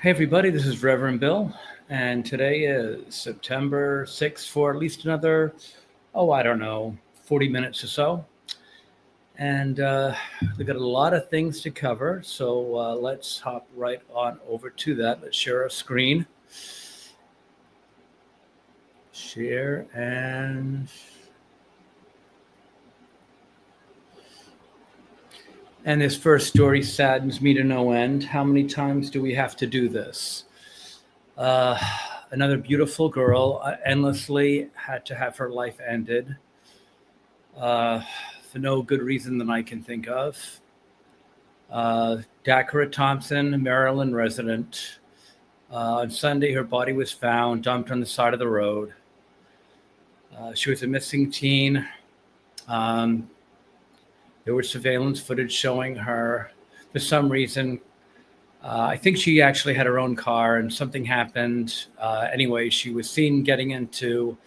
Hey, everybody, this is Reverend Bill, and today is September 6th for at least another, I don't know, 40 minutes or so. And we've got a lot of things to cover, so let's hop right on over to that. Let's share our screen. Share and. And this first story saddens me to no end. How many times do we have to do this? Uh, Another beautiful girl endlessly had to have her life ended uh, for no good reason that I can think of. Dakara Thompson, Maryland resident. On Sunday, her body was found dumped on the side of the road. She was a missing teen. Um, there was surveillance footage showing her. For some reason, I think she actually had her own car, and something happened. Anyway, she was seen getting into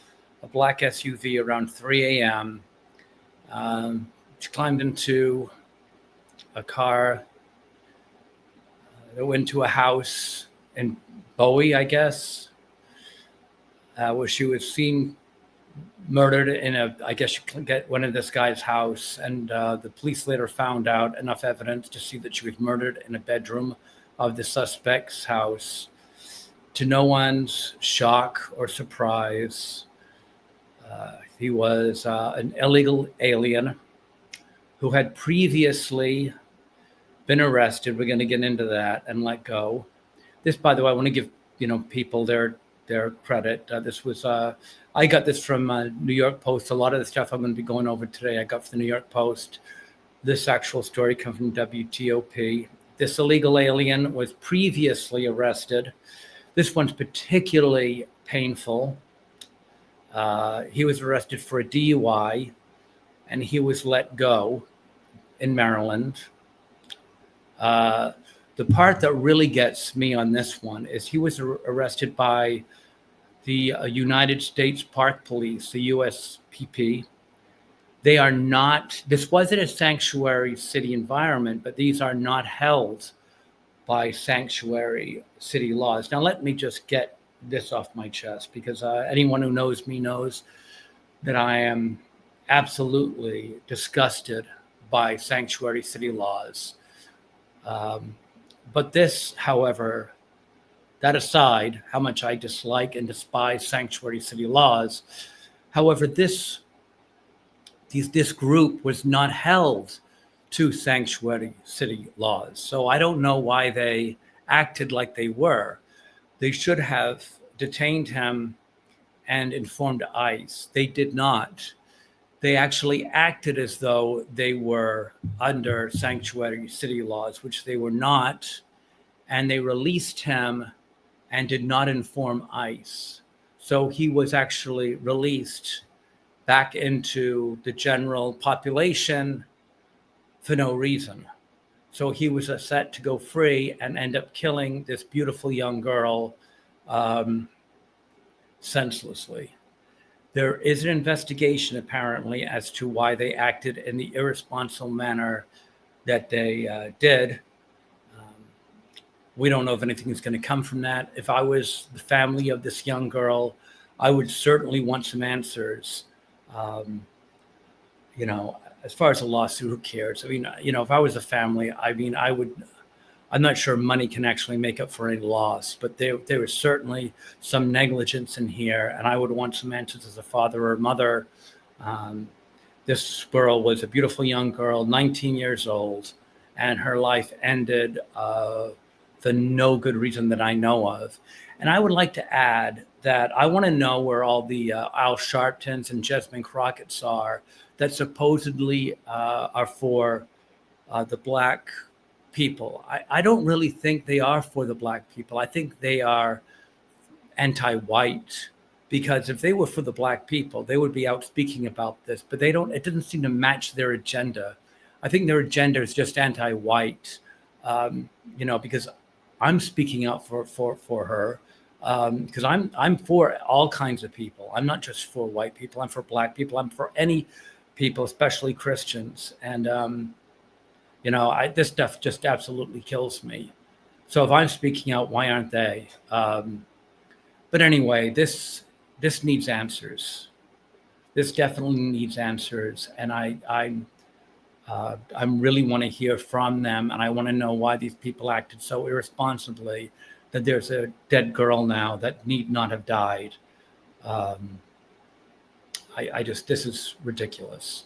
a black SUV around 3 a.m. She climbed into a car that went to a house in Bowie, I guess, where she was seen murdered in I guess you went into this guy's house, and the police later found out enough evidence to see that she was murdered in a bedroom of the suspect's house. To no one's shock or surprise, he was an illegal alien who had previously been arrested. We're going to get into that and let go. This, by the way, I want to give people their credit. This was I got this from New York Post. A lot of the stuff I'm going to be going over today, I got from the New York Post. This actual story comes from WTOP. This illegal alien was previously arrested. This one's particularly painful. He was arrested for a DUI, and he was let go in Maryland. The part that really gets me on this one is he was arrested by the United States Park Police, the USPP. They are not, this wasn't a sanctuary city environment, but these are not held by sanctuary city laws. Now, let me just get this off my chest, because anyone who knows me knows that I am absolutely disgusted by sanctuary city laws. But this, however, that aside, how much I dislike and despise sanctuary city laws, however, this group was not held to sanctuary city laws. So I don't know why they acted like they were. They should have detained him and informed ICE. They did not. They actually acted as though they were under sanctuary city laws, which they were not. And they released him and did not inform ICE. So he was actually released back into the general population for no reason. So he was set to go free and end up killing this beautiful young girl senselessly. There is an investigation, apparently, as to why they acted in the irresponsible manner that they did. We don't know if anything is going to come from that. If I was the family of this young girl, I would certainly want some answers. As far as a lawsuit, who cares? I mean, if I was a family, I'm not sure money can actually make up for any loss, but there was certainly some negligence in here, and I would want some answers as a father or mother. This girl was a beautiful young girl, 19 years old, and her life ended for no good reason that I know of. And I would like to add that I want to know where all the Al Sharptons and Jasmine Crockett's are that supposedly are for the black people. I don't really think they are for the black people. I think they are anti-white, because if they were for the black people, they would be out speaking about this, but they don't. It doesn't seem to match their agenda. I think their agenda is just anti-white, because I'm speaking out for her, because I'm for all kinds of people. I'm not just for white people. I'm for black people. I'm for any people, especially Christians. And this stuff just absolutely kills me. So if I'm speaking out, why aren't they? But anyway, this needs answers. This definitely needs answers, and I'm really want to hear from them, and I want to know why these people acted so irresponsibly. That there's a dead girl now that need not have died. Um, I just this is ridiculous.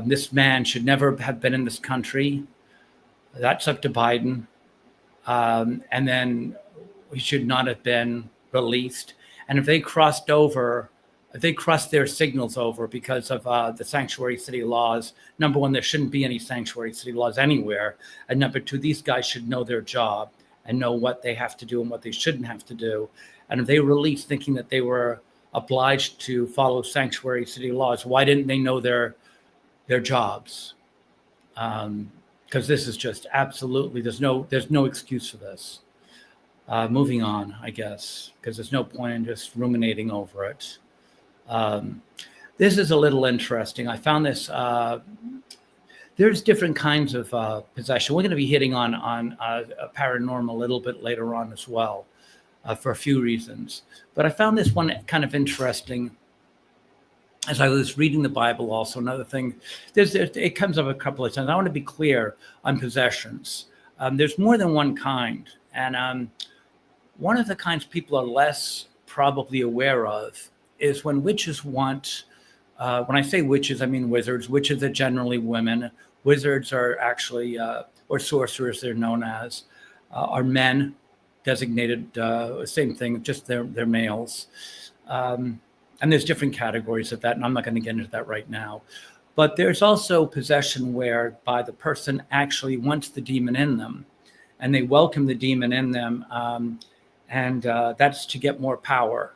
This man should never have been in this country. That's up to Biden. And then he should not have been released. And if they crossed over, if they crossed their signals over because of the sanctuary city laws, number one, there shouldn't be any sanctuary city laws anywhere. And number two, these guys should know their job and know what they have to do and what they shouldn't have to do. And if they released thinking that they were obliged to follow sanctuary city laws, why didn't they know their jobs? Because this is just absolutely there's no excuse for this. Moving on, I guess, because there's no point in just ruminating over it. This is a little interesting. I found this. There's different kinds of possession. We're going to be hitting on paranormal a little bit later on as well, for a few reasons. But I found this one kind of interesting. As I was reading the Bible, also another thing, it comes up a couple of times. I want to be clear on possessions. There's more than one kind, and one of the kinds people are less probably aware of is when witches want. When I say witches, I mean wizards. Witches are generally women. Wizards are actually, or sorcerers, they're known as, are men, designated. Same thing, just they're males. And there's different categories of that, and I'm not going to get into that right now. But there's also possession whereby the person actually wants the demon in them, and they welcome the demon in them, and that's to get more power.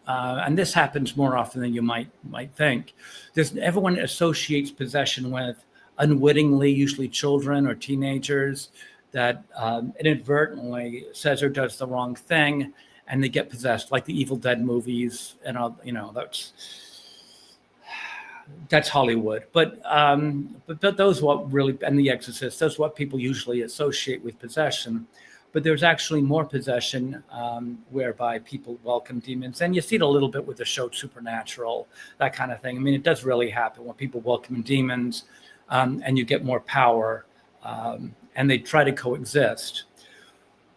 And this happens more often than you might think. Everyone associates possession with unwittingly, usually children or teenagers, that inadvertently says or does the wrong thing, and they get possessed, like the Evil Dead movies, and that's Hollywood. But those what really, and The Exorcist, those what people usually associate with possession. But there's actually more possession whereby people welcome demons, and you see it a little bit with the show Supernatural, that kind of thing. I mean, it does really happen when people welcome demons, and you get more power, and they try to coexist.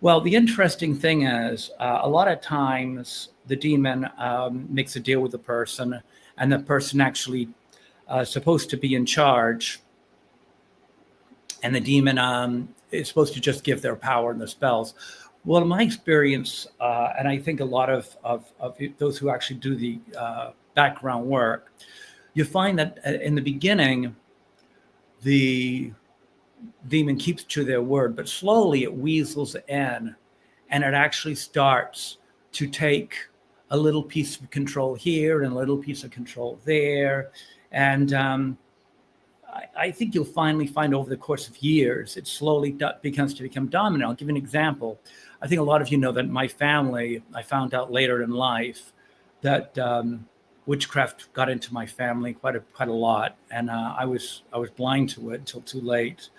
Well, the interesting thing is, a lot of times the demon makes a deal with the person, and the person actually supposed to be in charge, and the demon is supposed to just give their power and the spells. Well, in my experience, and I think a lot of those who actually do the background work, you find that in the beginning, the demon keeps to their word, but slowly it weasels in, and it actually starts to take a little piece of control here and a little piece of control there. And I think you'll finally find over the course of years, it slowly begins to become dominant. I'll give you an example. I think a lot of you know that my family, I found out later in life that witchcraft got into my family quite a lot, and I was blind to it until too late.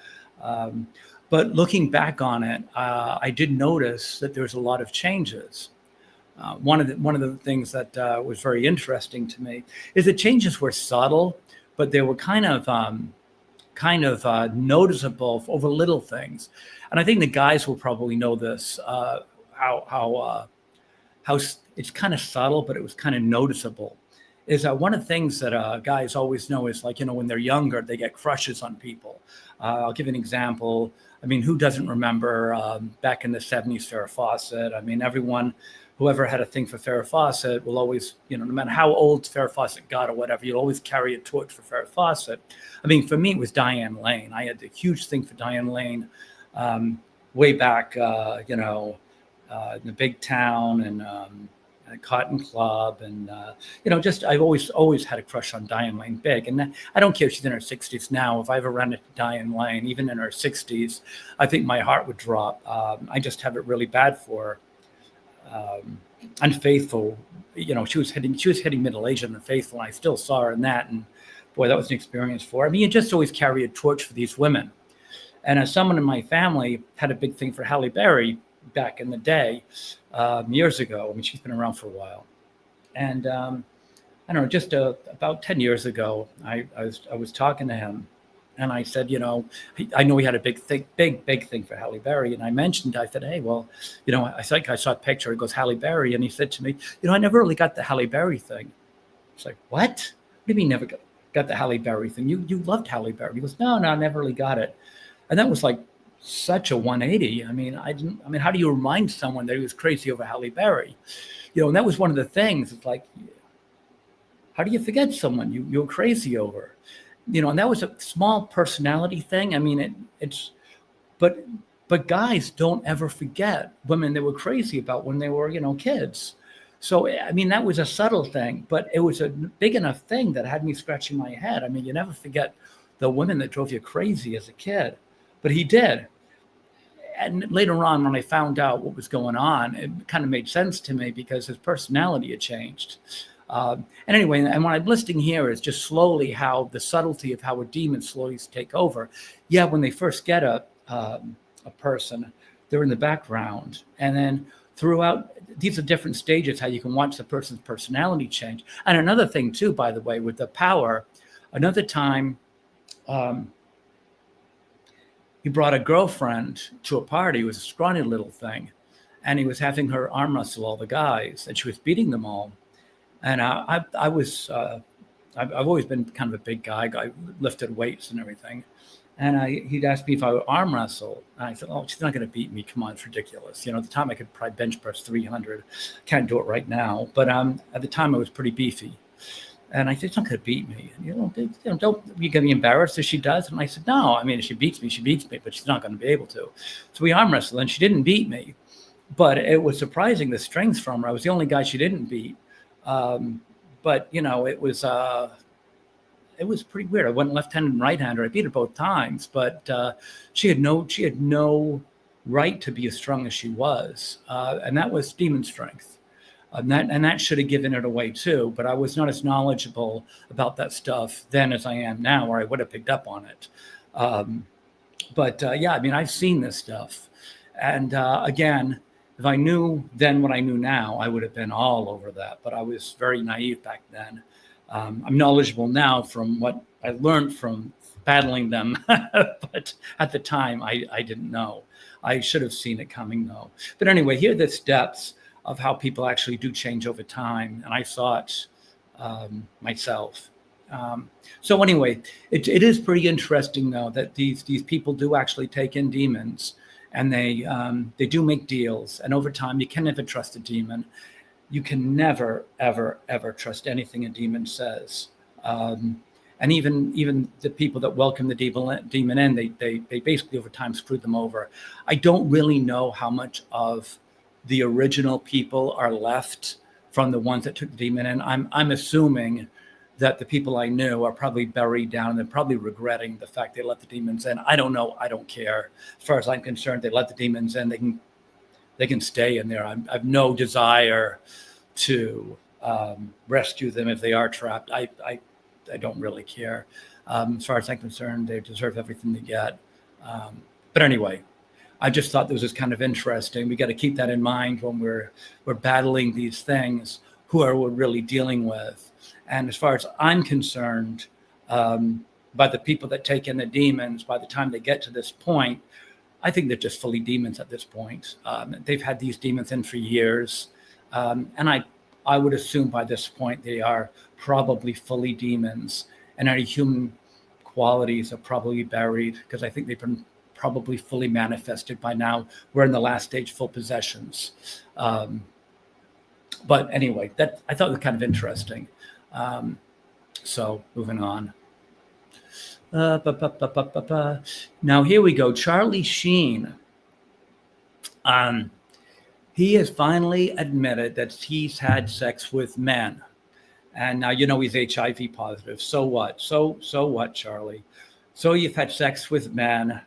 But looking back on it, I did notice that there was a lot of changes. One of the things that was very interesting to me is the changes were subtle, but they were kind of noticeable over little things. And I think the guys will probably know this, how it's kind of subtle, but it was kind of noticeable. Is one of the things that guys always know is, like, when they're younger, they get crushes on people. I'll give you an example. I mean, who doesn't remember back in the 70s, Farrah Fawcett? I mean, whoever had a thing for Farrah Fawcett will always, no matter how old Farrah Fawcett got or whatever, you'll always carry a torch for Farrah Fawcett. I mean, for me, it was Diane Lane. I had a huge thing for Diane Lane way back, in the big town and Cotton Club, and just I've always had a crush on Diane Lane, big. And I don't care if she's in her 60s now. If I ever ran into Diane Lane, even in her 60s, I think my heart would drop. I just have it really bad for her. Unfaithful, she was hitting middle age and unfaithful, and I still saw her in that, and boy, that was an experience for her. I mean, you just always carry a torch for these women, And as someone in my family had a big thing for Halle Berry back in the day, years ago. I mean, she's been around for a while. And I don't know, just about 10 years ago, I was talking to him, and I said, I know he had a big thing for Halle Berry. And I said, hey, well, I think I saw a picture. He goes, Halle Berry. And he said to me, I never really got the Halle Berry thing. It's like, what? What do you mean never got the Halle Berry thing? You loved Halle Berry. He goes, no, I never really got it. And that was like such a 180. I mean, how do you remind someone that he was crazy over Halle Berry? And that was one of the things. It's like, how do you forget someone you're crazy over? And that was a small personality thing. I mean, but guys don't ever forget women they were crazy about when they were, kids. So, I mean, that was a subtle thing, but it was a big enough thing that had me scratching my head. I mean, you never forget the women that drove you crazy as a kid, but he did. And later on, when I found out what was going on, it kind of made sense to me because his personality had changed. And anyway, and what I'm listing here is just slowly how the subtlety of how a demon slowly take over. Yeah, when they first get a person, they're in the background. And then throughout, these are different stages, how you can watch the person's personality change. And another thing too, by the way, with the power, another time, he brought a girlfriend to a party. It was a scrawny little thing. And he was having her arm wrestle all the guys, and she was beating them all. And I've always been kind of a big guy. I lifted weights and everything. And he'd asked me if I would arm wrestle. And I said, oh, she's not going to beat me. Come on, it's ridiculous. At the time I could probably bench press 300. Can't do it right now. But at the time I was pretty beefy. And I said, she's not going to beat me. Don't you get me embarrassed if she does? And I said, no, I mean, if she beats me, but she's not going to be able to. So we arm wrestled, and she didn't beat me. But it was surprising the strength from her. I was the only guy she didn't beat. But it was pretty weird. I went left-handed and right-hander. I beat her both times, but she had no right to be as strong as she was, and that was demon strength. And that should have given it away too. But I was not as knowledgeable about that stuff then as I am now, or I would have picked up on it. Yeah, I mean, I've seen this stuff, and again, if I knew then what I knew now, I would have been all over that. But I was very naive back then. I'm knowledgeable now from what I learned from battling them. But at the time, I didn't know. I should have seen it coming, though. But anyway, here are the steps of how people actually do change over time. And I saw it myself. So anyway, it is pretty interesting, though, that these people do actually take in demons. And they do make deals. And over time, you can never trust a demon. You can never, ever, ever trust anything a demon says. And even the people that welcome the demon in, they basically over time screwed them over. I don't really know how much of the original people are left from the ones that took the demon in. I'm assuming that the people I knew are probably buried down and they're probably regretting the fact they let the demons in. I don't know. I don't care. As far as I'm concerned, they let the demons in. They can stay in there. I have no desire to rescue them if they are trapped. I don't really care. As far as I'm concerned, they deserve everything they get. But anyway, I just thought this was kind of interesting. We got to keep that in mind when we're battling these things. Who are we really dealing with? And as far as I'm concerned, by the people that take in the demons, by the time they get to this point, I think they're just fully demons at this point. They've had these demons in for years. And I would assume by this point they are probably fully demons. And any human qualities are probably buried because I think they've been probably fully manifested by now. We're in the last stage, full possessions. But anyway, that I thought was kind of interesting. So moving on. Now here we go. Charlie Sheen. He has finally admitted that he's had sex with men. And now he's HIV positive. So what? So what, Charlie? So you've had sex with men.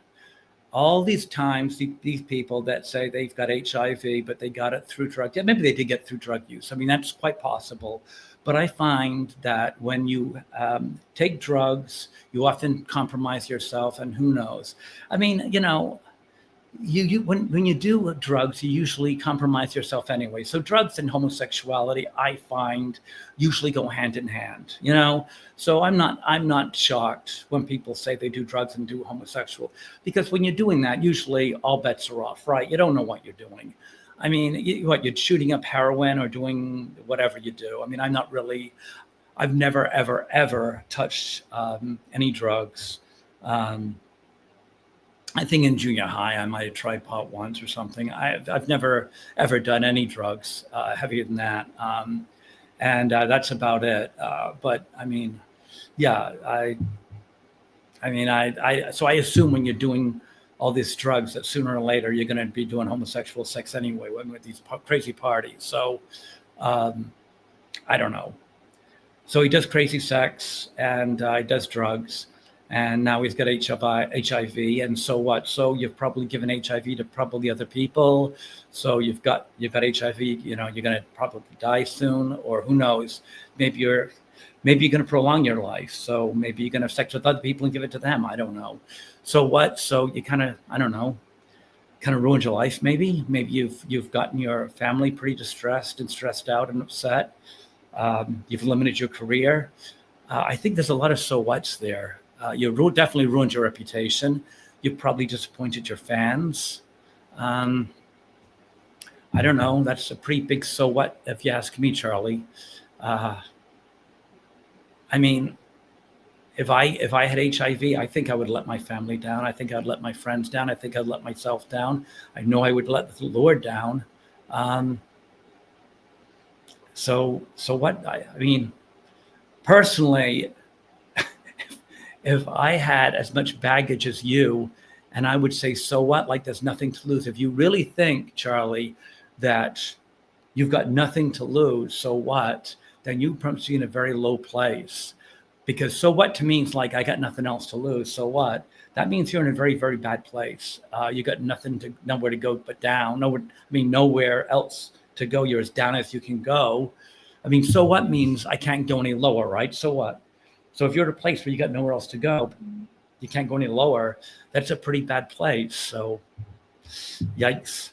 All these times, these people that say they've got HIV, but they got it through drug. Yeah, maybe they did get through drug use. I mean, that's quite possible. But I find that when you take drugs, you often compromise yourself, and who knows? I mean, when you do drugs, you usually compromise yourself anyway. So drugs and homosexuality, I find, usually go hand in hand. So I'm not shocked when people say they do drugs and do homosexual, because when you're doing that, usually all bets are off, right? You don't know what you're doing. I mean, you're shooting up heroin or doing whatever you do. I mean, I've never ever touched any drugs. Um, I think in junior high, I might have tried pot once or something. I've never ever done any drugs heavier than that, and that's about it. But I mean, yeah, so I assume when you're doing all these drugs that sooner or later you're going to be doing homosexual sex anyway with these crazy parties. So um, I don't know. So he does crazy sex and he does drugs, and now he's got HIV. And so what? So you've probably given HIV to probably other people. So you've got HIV. You're going to probably die soon, or who knows? Maybe you're going to prolong your life. So maybe you're going to have sex with other people and give it to them. I don't know. So what? So you kind of, I don't know, kind of ruined your life. Maybe you've gotten your family pretty distressed and stressed out and upset. You've limited your career. I think there's a lot of so what's there. You definitely ruined your reputation. You probably disappointed your fans. Um, I don't know. That's a pretty big so what, if you ask me, Charlie. Uh, I mean, if I had HIV, I think I would let my family down. I think I'd let my friends down. I think I'd let myself down. I know I would let the Lord down. Um, so what? I mean, personally, if I had as much baggage as you, and I would say, so what? Like there's nothing to lose. If you really think, Charlie, that you've got nothing to lose, so what? Then you probably in a very low place. Because so what to me is like I got nothing else to lose. So what? That means you're in a very, very bad place. You got nowhere to go but down. Nowhere else to go. You're as down as you can go. I mean, so what means I can't go any lower, right? So what? So if you're at a place where you got nowhere else to go, you can't go any lower. That's a pretty bad place. So, yikes.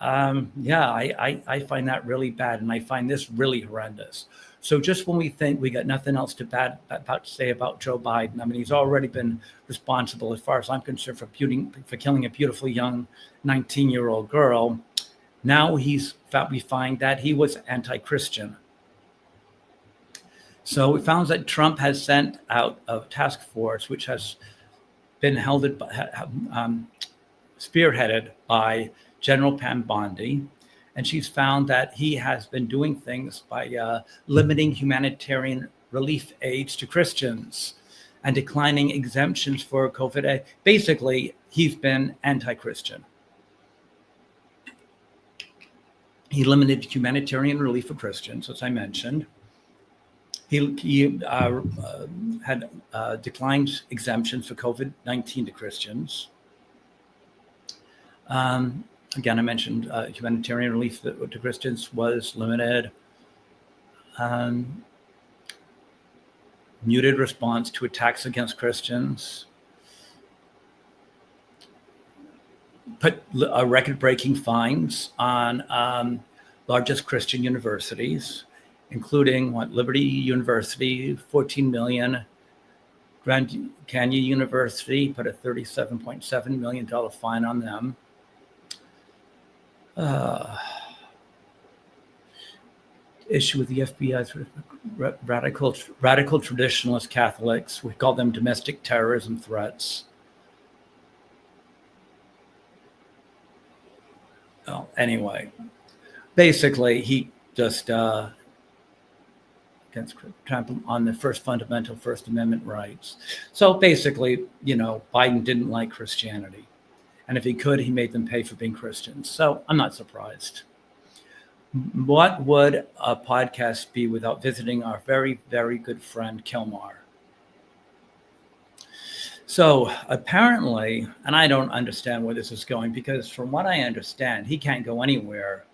Yeah, I find that really bad, and I find this really horrendous. So just when we think we got nothing else about to say about Joe Biden, I mean, he's already been responsible, as far as I'm concerned, for killing a beautiful young 19-year-old girl. Now we find that he was anti-Christian. So we found that Trump has sent out a task force, which has been spearheaded by General Pam Bondi, and she's found that he has been doing things by limiting humanitarian relief aids to Christians and declining exemptions for COVID. Basically, he's been anti-Christian. He limited humanitarian relief for Christians, as I mentioned. He had declined exemptions for COVID-19 to Christians. Again, I mentioned humanitarian relief to Christians was limited. Muted response to attacks against Christians. Put record-breaking fines on largest Christian universities, including Liberty University, 14 million. Grand Canyon University put a $37.7 million fine on them. Issue with the FBI's radical traditionalist Catholics. We call them domestic terrorism threats. Well, anyway, basically, he just against Trump on the fundamental First Amendment rights. So basically, Biden didn't like Christianity. And if he could, he made them pay for being Christians. So I'm not surprised. What would a podcast be without visiting our very, very good friend, Kilmar? So apparently, and I don't understand where this is going, because from what I understand, he can't go anywhere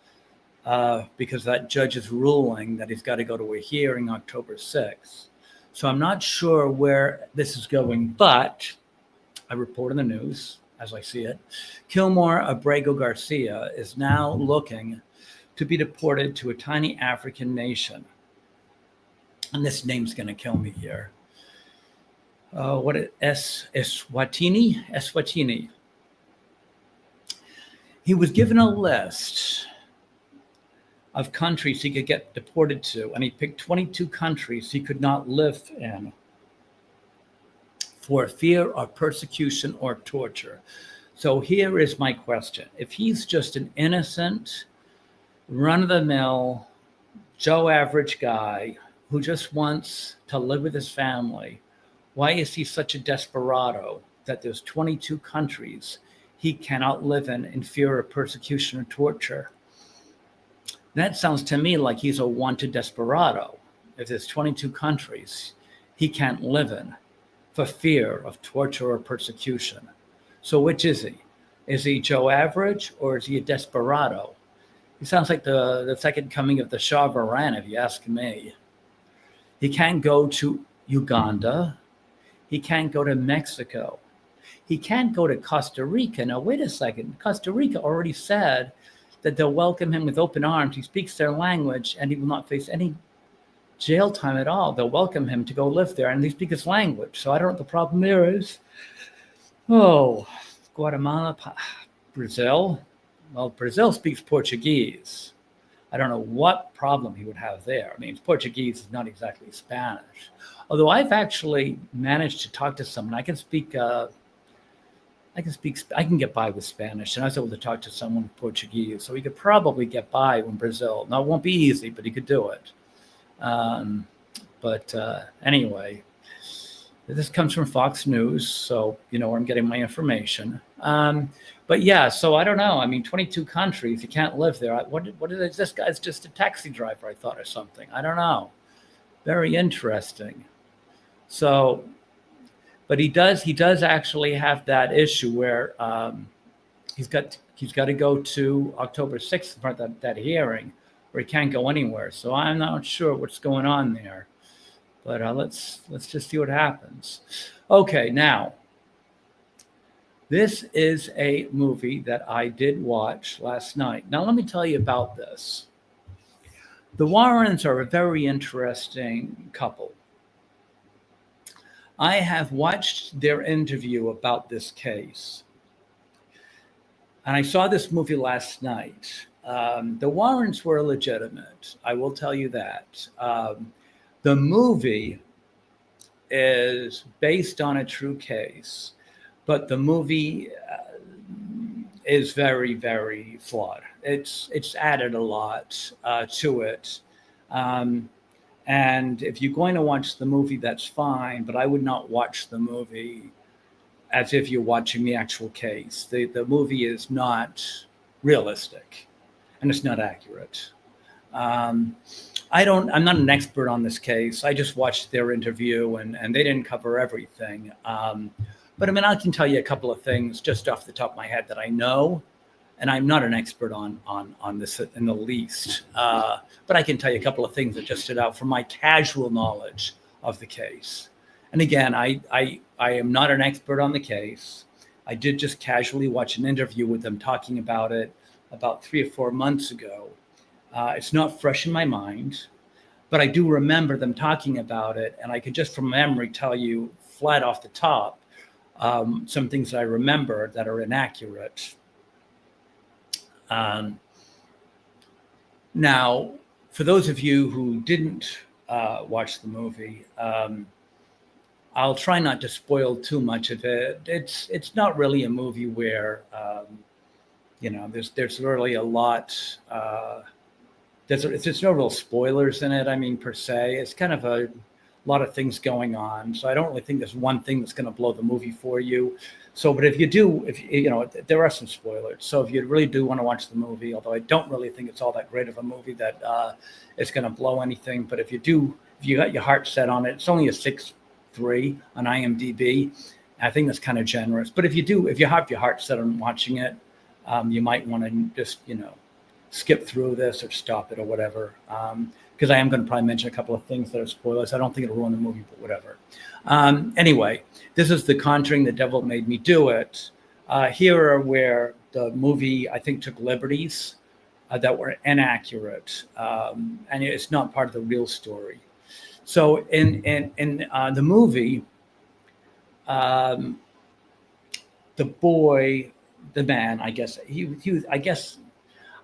because that judge is ruling that he's got to go to a hearing October 6th. So I'm not sure where this is going, but I report in the news as I see it. Kilmar Abrego Garcia is now looking to be deported to a tiny African nation. And this name's going to kill me here. Eswatini? Eswatini. He was given a list of countries he could get deported to, and he picked 22 countries he could not live in for fear of persecution or torture. So here is my question. If he's just an innocent, run-of-the-mill, Joe average guy who just wants to live with his family, why is he such a desperado that there's 22 countries he cannot live in fear of persecution or torture? That sounds to me like he's a wanted desperado. If there's 22 countries he can't live in for fear of torture or persecution. So which is he? Is he Joe Average or is he a desperado? He sounds like the second coming of the Shah of Iran, if you ask me. He can't go to Uganda. He can't go to Mexico. He can't go to Costa Rica. Now, wait a second. Costa Rica already said that they'll welcome him with open arms. He speaks their language and he will not face any jail time at all. They'll welcome him to go live there and they speak his language. So I don't know what the problem there is. Oh, Guatemala, Brazil. Well, Brazil speaks Portuguese. I don't know what problem he would have there. I mean, Portuguese is not exactly Spanish. Although I've actually managed to talk to someone. I can get by with Spanish, and I was able to talk to someone with Portuguese. So he could probably get by in Brazil. Now, it won't be easy, but he could do it. Anyway, this comes from Fox News, so you know where I'm getting my information. But yeah, so I don't know. I mean, 22 countries, you can't live there. What is this guy's just a taxi driver, I thought, or something. I don't know. Very interesting. So, but he does actually have that issue where he's got to go to October 6th for that hearing, where he can't go anywhere. So I'm not sure what's going on there. But let's just see what happens. Okay, now, this is a movie that I did watch last night. Now, let me tell you about this. The Warrens are a very interesting couple. I have watched their interview about this case. And I saw this movie last night. The Warrens were legitimate. I will tell you that. The movie is based on a true case, but the movie is very, very flawed. It's added a lot to it. And if you're going to watch the movie, that's fine, but I would not watch the movie as if you're watching the actual case. The movie is not realistic and it's not accurate. I'm not an expert on this case. I just watched their interview and they didn't cover everything. But I mean, I can tell you a couple of things just off the top of my head that I know, and I'm not an expert on this in the least. But I can tell you a couple of things that just stood out from my casual knowledge of the case. And again, I am not an expert on the case. I did just casually watch an interview with them talking about it about 3 or 4 months ago. It's not fresh in my mind, but I do remember them talking about it. And I could just from memory tell you flat off the top some things I remember that are inaccurate. Now, for those of you who didn't watch the movie, I'll try not to spoil too much of it. It's not really a movie where there's really a lot. There's no real spoilers in it. I mean, per se, it's kind of a lot of things going on. So I don't really think there's one thing that's going to blow the movie for you. So, but if you do, there are some spoilers. So if you really do want to watch the movie, although I don't really think it's all that great of a movie that it's going to blow anything. But if you got your heart set on it, it's only a 6.3 on IMDb. I think that's kind of generous. But if you have your heart set on watching it, you might want to just, skip through this or stop it or whatever. Because I am going to probably mention a couple of things that are spoilers. I don't think it'll ruin the movie, but whatever. Anyway, this is The Conjuring, The Devil Made Me Do It. Here are where the movie, I think, took liberties that were inaccurate, and it's not part of the real story. So in the movie, um, the boy, the man, I guess he was, I guess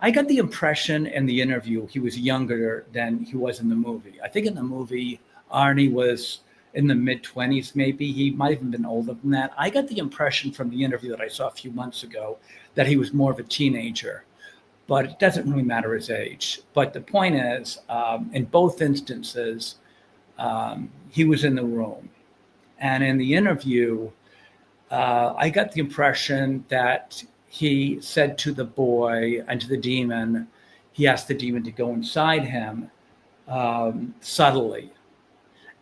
I got the impression in the interview he was younger than he was in the movie. I think in the movie Arnie was in the mid-20s, maybe. He might have been older than that. I got the impression from the interview that I saw a few months ago that he was more of a teenager, but it doesn't really matter his age. But the point is, in both instances, he was in the room. And in the interview, I got the impression that he said to the boy and to the demon, he asked the demon to go inside him subtly.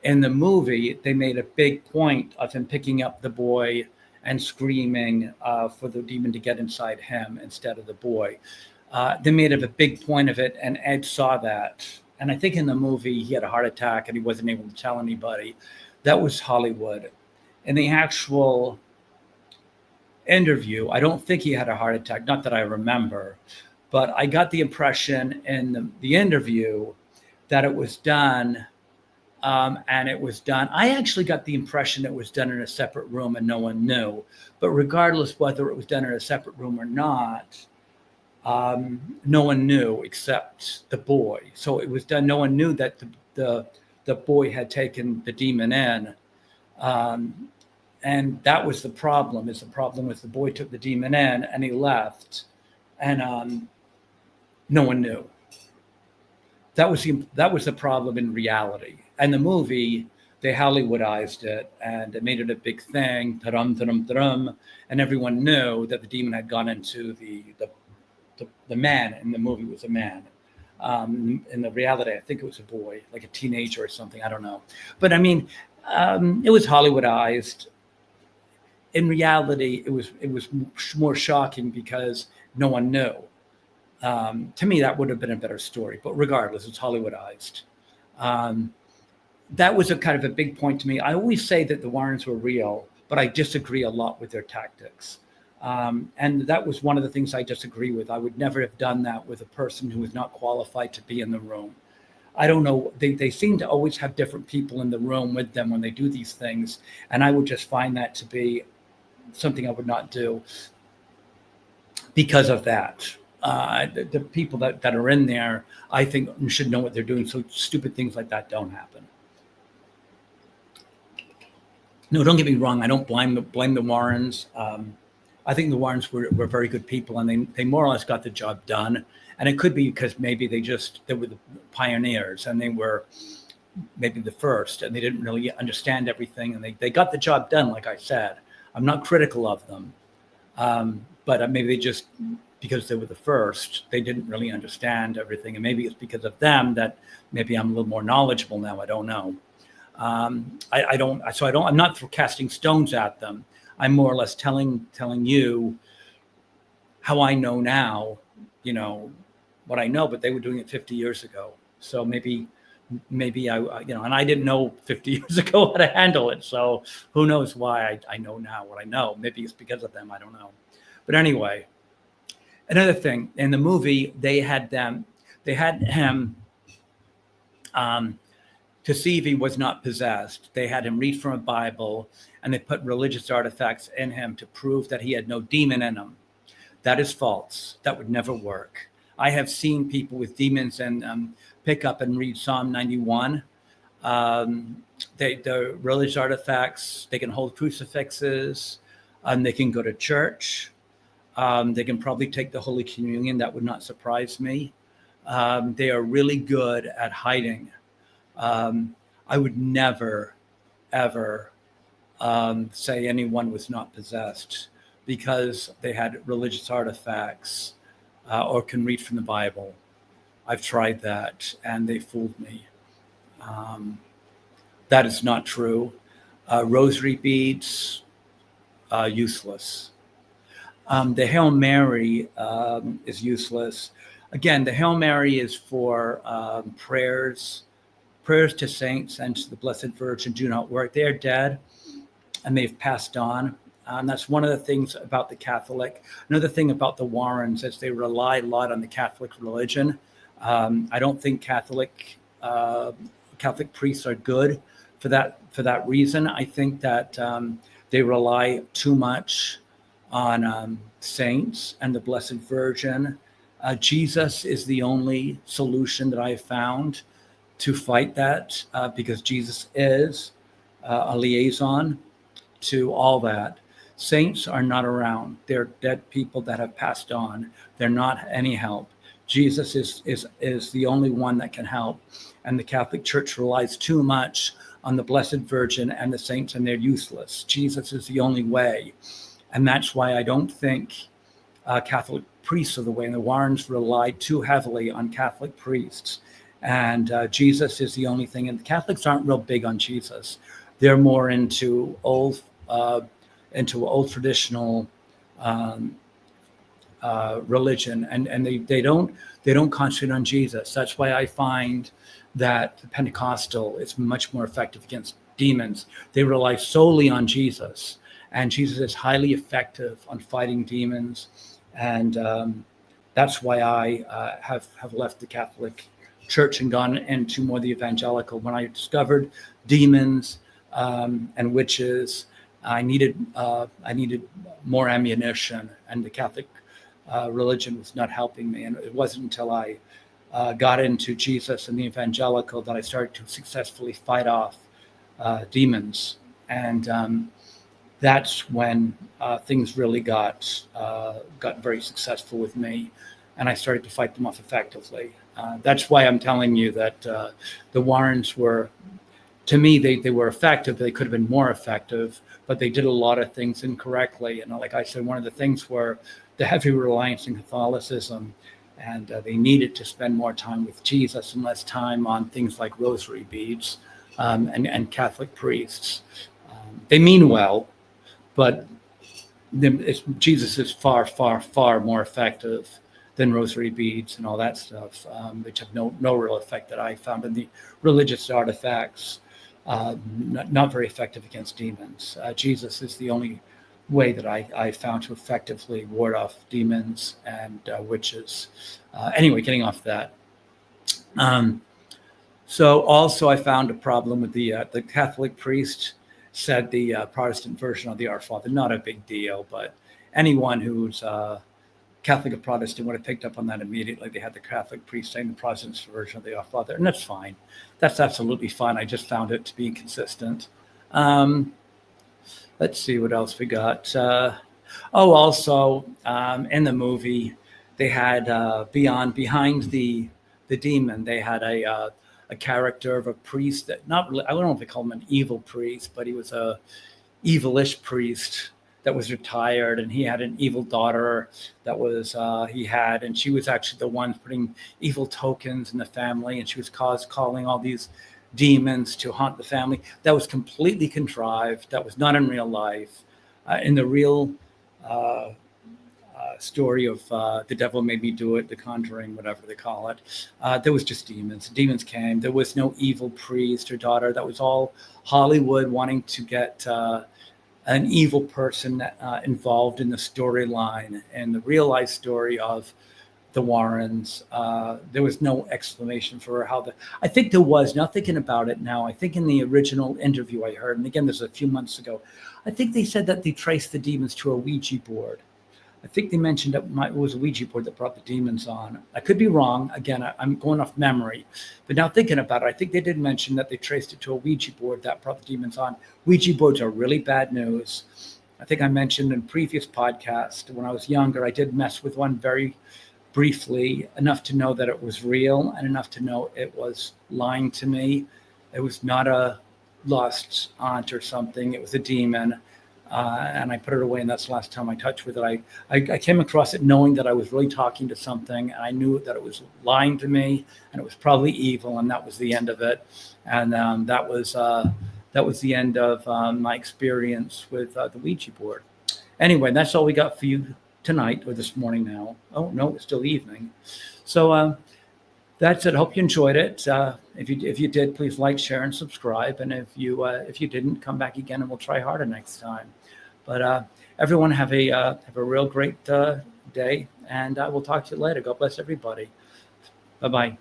In the movie, they made a big point of him picking up the boy and screaming for the demon to get inside him instead of the boy. They made a big point of it, and Ed saw that. And I think in the movie, he had a heart attack and he wasn't able to tell anybody. That was Hollywood. In the actual interview, I don't think he had a heart attack, not that I remember, but I got the impression in the interview that it was done. And it was done. I actually got the impression it was done in a separate room and no one knew. But regardless whether it was done in a separate room or not, no one knew except the boy. So it was done. No one knew that the boy had taken the demon in. And that was the problem. The problem was the boy took the demon in and he left, and no one knew. That was the problem in reality. And the movie, they Hollywoodized it and they made it a big thing, and everyone knew that the demon had gone into the man, and the movie was a man. In the reality, I think it was a boy, like a teenager or something. I don't know, but I mean, it was Hollywoodized. In reality, it was more shocking because no one knew. To me, that would have been a better story, but regardless, it's Hollywoodized. That was a kind of a big point to me. I always say that the Warrens were real, but I disagree a lot with their tactics. And that was one of the things I disagree with. I would never have done that with a person who was not qualified to be in the room. I don't know. They seem to always have different people in the room with them when they do these things. And I would just find that to be something I would not do because of that. The people that are in there, I think, should know what they're doing, so stupid things like that don't happen. No, don't get me wrong. I don't blame the Warrens. I think the Warrens were very good people, and they more or less got the job done. And it could be because maybe they were the pioneers, and they were maybe the first, and they didn't really understand everything, and they got the job done. Like I said, I'm not critical of them, but maybe they just, because they were the first, they didn't really understand everything, and maybe it's because of them that maybe I'm a little more knowledgeable now. I don't know. I'm not casting stones at them. I'm more or less telling you how I know now, what I know, but they were doing it 50 years ago. So maybe I, and I didn't know 50 years ago how to handle it. So who knows why I know now what I know. Maybe it's because of them. I don't know. But anyway, another thing in the movie, they had him, to see if he was not possessed. They had him read from a Bible, and they put religious artifacts in him to prove that he had no demon in him. That is false. That would never work. I have seen people with demons and pick up and read Psalm 91. The religious artifacts, they can hold crucifixes, they can go to church. They can probably take the Holy Communion. That would not surprise me. They are really good at hiding. I would never, ever say anyone was not possessed because they had religious artifacts or can read from the Bible. I've tried that, and they fooled me. That is not true. Rosary beads, useless. The Hail Mary is useless. again, the Hail Mary is for prayers. Prayers to saints and to the Blessed Virgin do not work. They are dead and they've passed on. That's one of the things about the Catholic. Another thing about the Warrens is they rely a lot on the Catholic religion. I don't think Catholic priests are good for that reason. I think that they rely too much on saints and the Blessed Virgin. Jesus is the only solution that I have found to fight that, because Jesus is a liaison to all that. Saints are not around. They're dead people that have passed on. They're not any help. Jesus is the only one that can help. And the Catholic Church relies too much on the Blessed Virgin and the saints, and they're useless. Jesus is the only way. And that's why I don't think Catholic priests are the way. And the Warrens rely too heavily on Catholic priests. And Jesus is the only thing. And the Catholics aren't real big on Jesus. They're more into old traditional religion, and they don't concentrate on Jesus. That's why I find that the Pentecostal is much more effective against demons. They rely solely on Jesus, and Jesus is highly effective on fighting demons. And that's why I have left the Catholic Church and gone into more the evangelical. When I discovered demons and witches, I needed more ammunition, and the Catholic religion was not helping me. And it wasn't until I got into Jesus and the evangelical that I started to successfully fight off demons. And that's when things really got very successful with me, and I started to fight them off effectively. That's why I'm telling you that the Warrens were, to me, they were effective. They could have been more effective, but they did a lot of things incorrectly. And like I said, one of the things were the heavy reliance on Catholicism, and they needed to spend more time with Jesus and less time on things like rosary beads and Catholic priests. They mean well, but Jesus is far, far, far more effective than rosary beads and all that stuff, which have no real effect that I found in the religious artifacts. Not very effective against demons. Jesus is the only way that I found to effectively ward off demons and witches. Anyway, getting off that. So also I found a problem with the Catholic priest said the Protestant version of the Our Father. Not a big deal, but anyone who's Catholic or Protestant would have picked up on that immediately. They had the Catholic priest saying the Protestant version of the Our Father, and that's fine. That's absolutely fine. I just found it to be inconsistent. Let's see what else we got. Also, in the movie, they had behind the demon, they had a character of a priest that not really, I don't know if they call him an evil priest, but he was a evilish priest that was retired, and he had an evil daughter that was and she was actually the one putting evil tokens in the family, and she was calling all these demons to haunt the family. That was completely contrived. That was not in real life. In the real story of The Devil Made Me Do It, The Conjuring, whatever they call it, there was just demons. Demons came. There was no evil priest or daughter. That was all Hollywood wanting to get an evil person involved in the storyline. And the real life story of the Warrens, there was no explanation for how I think there was, now thinking about it now, I think in the original interview I heard, and again, this was a few months ago, I think they said that they traced the demons to a Ouija board. I think they mentioned that it was a Ouija board that brought the demons on. I could be wrong. Again, I'm going off memory. But now thinking about it, I think they did mention that they traced it to a Ouija board that brought the demons on. Ouija boards are really bad news. I think I mentioned in previous podcast, when I was younger, I did mess with one very briefly, enough to know that it was real and enough to know it was lying to me. It was not a lost aunt or something. It was a demon. And I put it away, and that's the last time I touched with it. I came across it knowing that I was really talking to something, and I knew that it was lying to me, and it was probably evil, and that was the end of it. And that was the end of my experience with the Ouija board. Anyway, that's all we got for you tonight or this morning now. Oh, no, it's still evening. So that's it. Hope you enjoyed it. If you did, please like, share, and subscribe. And if you didn't, come back again and we'll try harder next time. But everyone have a real great day, and I will talk to you later. God bless everybody. Bye-bye.